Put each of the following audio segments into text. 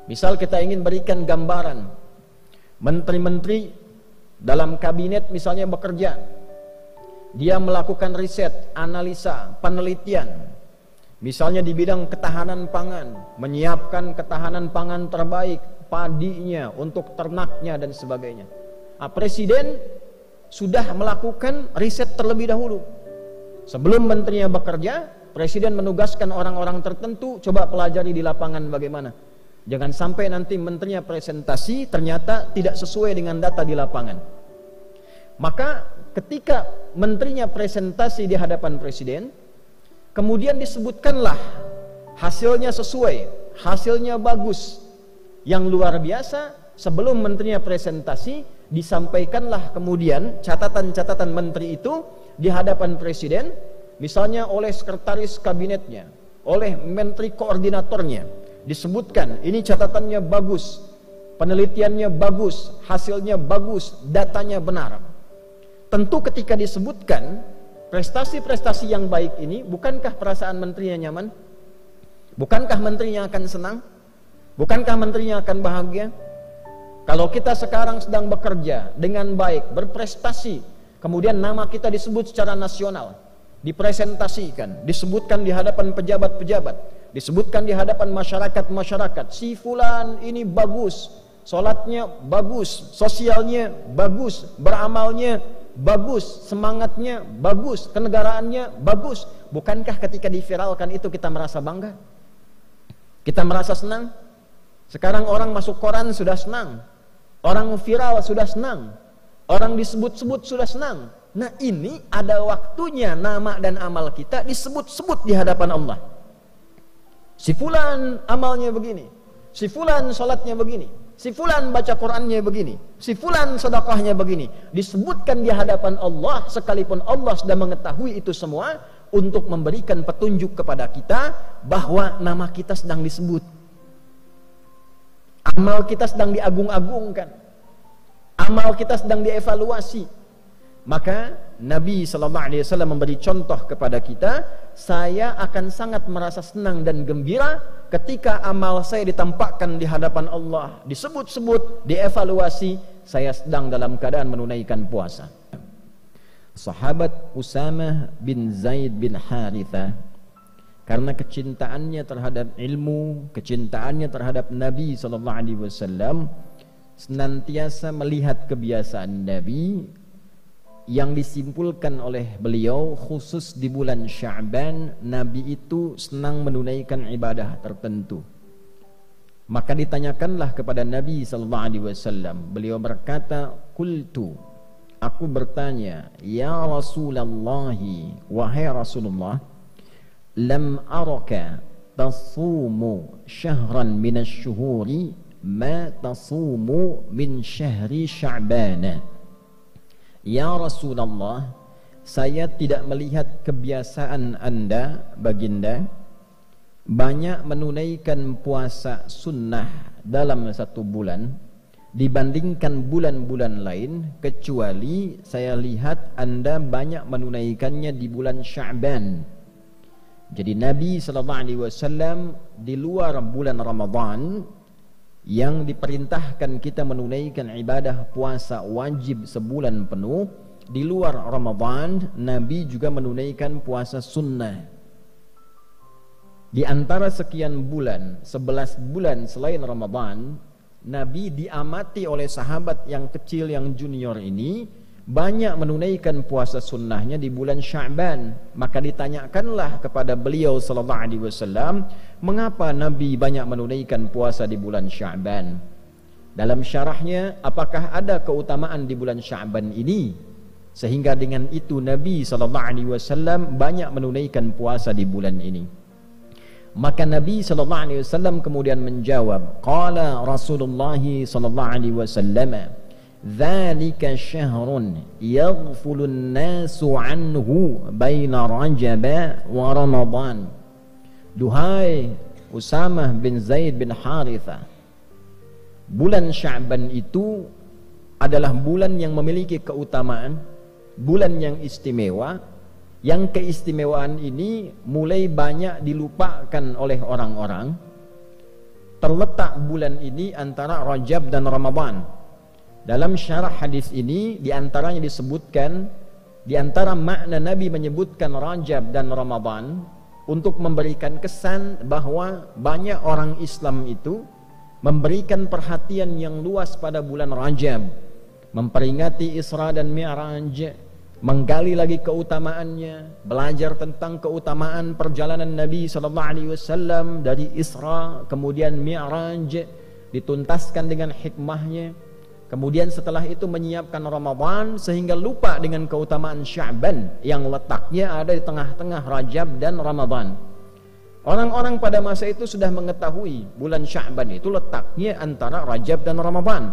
Misal kita ingin berikan gambaran, menteri-menteri dalam kabinet misalnya bekerja, dia melakukan riset, analisa, penelitian, misalnya di bidang ketahanan pangan, menyiapkan ketahanan pangan terbaik, padinya, untuk ternaknya dan sebagainya. Nah, presiden sudah melakukan riset terlebih dahulu. Sebelum menterinya bekerja, presiden menugaskan orang-orang tertentu, coba pelajari di lapangan bagaimana. Jangan sampai nanti menterinya presentasi ternyata tidak sesuai dengan data di lapangan. Maka ketika menterinya presentasi di hadapan presiden, kemudian disebutkanlah hasilnya sesuai, hasilnya bagus, yang luar biasa. Sebelum menterinya presentasi, disampaikanlah kemudian catatan-catatan menteri itu di hadapan presiden, misalnya oleh sekretaris kabinetnya, oleh menteri koordinatornya, disebutkan ini catatannya bagus, penelitiannya bagus, hasilnya bagus, datanya benar. Tentu ketika disebutkan prestasi-prestasi yang baik ini, bukankah perasaan menterinya nyaman? Bukankah menterinya akan senang? Bukankah menterinya akan bahagia? Kalau kita sekarang sedang bekerja dengan baik, berprestasi, kemudian nama kita disebut secara nasional, dipresentasikan, disebutkan di hadapan pejabat-pejabat, disebutkan di hadapan masyarakat-masyarakat, si fulan ini bagus, sholatnya bagus, sosialnya bagus, beramalnya bagus, semangatnya bagus, kenegaraannya bagus. Bukankah ketika diviralkan itu kita merasa bangga? Kita merasa senang? Sekarang orang masuk koran sudah senang, orang viral sudah senang, orang disebut-sebut sudah senang. Nah, ini ada waktunya nama dan amal kita disebut-sebut di hadapan Allah. Si fulan amalnya begini, si fulan salatnya begini, si fulan baca Qur'annya begini, si fulan sedekahnya begini. Disebutkan di hadapan Allah, sekalipun Allah sudah mengetahui itu semua, untuk memberikan petunjuk kepada kita bahwa nama kita sedang disebut, amal kita sedang diagung-agungkan, amal kita sedang dievaluasi. Maka Nabi SAW memberi contoh kepada kita, saya akan sangat merasa senang dan gembira ketika amal saya ditampakkan di hadapan Allah, disebut-sebut, dievaluasi, saya sedang dalam keadaan menunaikan puasa. Sahabat Usamah bin Zaid bin Haritha, karena kecintaannya terhadap ilmu, kecintaannya terhadap Nabi SAW, senantiasa melihat kebiasaan Nabi yang disimpulkan oleh beliau, khusus di bulan Sya'ban, Nabi itu senang menunaikan ibadah tertentu. Maka ditanyakanlah kepada Nabi SAW, beliau berkata, "Qultu," aku bertanya, "Ya Rasulullah, wahai Rasulullah, lam araka tasumu syahran minasyuhuri ma tasumu min syahri Sya'ban." Ya Rasulullah, saya tidak melihat kebiasaan Anda, baginda, banyak menunaikan puasa sunnah dalam satu bulan dibandingkan bulan-bulan lain, kecuali saya lihat Anda banyak menunaikannya di bulan Sya'ban. Jadi Nabi SAW di luar bulan Ramadan, yang diperintahkan kita menunaikan ibadah puasa wajib sebulan penuh, di luar Ramadan Nabi juga menunaikan puasa sunnah. Di antara sekian bulan, 11 bulan selain Ramadan, Nabi diamati oleh sahabat yang kecil, yang junior ini banyak menunaikan puasa sunnahnya di bulan Sya'ban. Maka ditanyakanlah kepada beliau SAW, mengapa Nabi banyak menunaikan puasa di bulan Sya'ban? Dalam syarahnya, apakah ada keutamaan di bulan Sya'ban ini sehingga dengan itu Nabi SAW banyak menunaikan puasa di bulan ini? Maka Nabi SAW kemudian menjawab, qala Rasulullah SAW, "Dzalika syahrun yaghfulun nasu anhu baina Rajab wa Ramadan." Duhai Usamah bin Zaid bin Haritha, bulan Sya'ban itu adalah bulan yang memiliki keutamaan, bulan yang istimewa, yang keistimewaan ini mulai banyak dilupakan oleh orang-orang. terletak bulan ini antara Rajab dan Ramadan. Dalam syarah hadis ini diantaranya disebutkan, diantara makna Nabi menyebutkan Rajab dan Ramadan untuk memberikan kesan bahwa banyak orang Islam itu memberikan perhatian yang luas pada bulan Rajab, memperingati Isra dan Mi'raj, menggali lagi keutamaannya, belajar tentang keutamaan perjalanan Nabi SAW dari Isra kemudian Mi'raj, dituntaskan dengan hikmahnya. Kemudian setelah itu menyiapkan Ramadan sehingga lupa dengan keutamaan Sya'ban yang letaknya ada di tengah-tengah Rajab dan Ramadan. Orang-orang pada masa itu sudah mengetahui bulan Sya'ban itu letaknya antara Rajab dan Ramadan.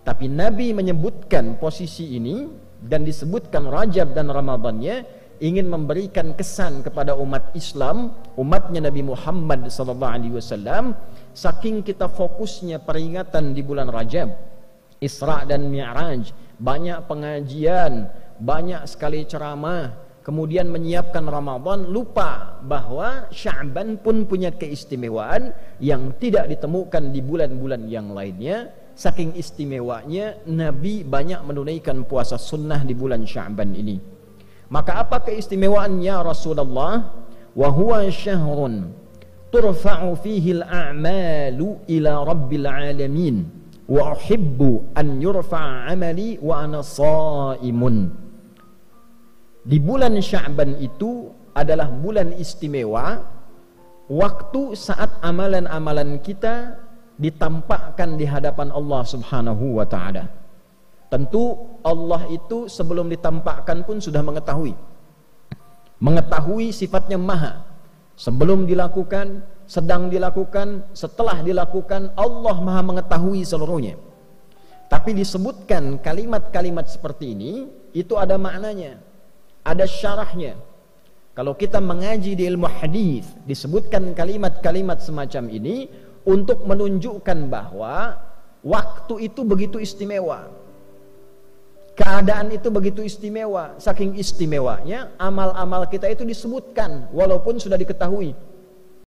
Tapi Nabi menyebutkan posisi ini dan disebutkan Rajab dan Ramadannya ingin memberikan kesan kepada umat Islam, umatnya Nabi Muhammad SAW, saking kita fokusnya peringatan di bulan Rajab, Isra dan Mi'raj, banyak pengajian, banyak sekali ceramah, kemudian menyiapkan Ramadan, lupa bahwa Sya'ban pun punya keistimewaan yang tidak ditemukan di bulan-bulan yang lainnya. Saking istimewanya Nabi banyak menunaikan puasa sunnah di bulan Sya'ban ini. Maka apa keistimewaannya Rasulullah? Wa huwa syahrun turfa'u fihi al-a'malu ila rabbil alamin wa uhibbu an yurfa'a 'amali wa ana sha'imun. Di bulan Sya'ban itu adalah bulan istimewa, waktu saat amalan-amalan kita ditampakkan di hadapan Allah Subhanahu wa ta'ala. Tentu Allah itu sebelum ditampakkan pun sudah mengetahui sifatnya maha. Sebelum dilakukan, sedang dilakukan, setelah dilakukan, Allah maha mengetahui seluruhnya. Tapi disebutkan kalimat-kalimat seperti ini, itu ada maknanya, ada syarahnya. Kalau kita mengaji di ilmu hadis, disebutkan kalimat-kalimat semacam ini untuk menunjukkan bahwa waktu itu begitu istimewa, keadaan itu begitu istimewa. Saking istimewanya amal-amal kita itu disebutkan walaupun sudah diketahui.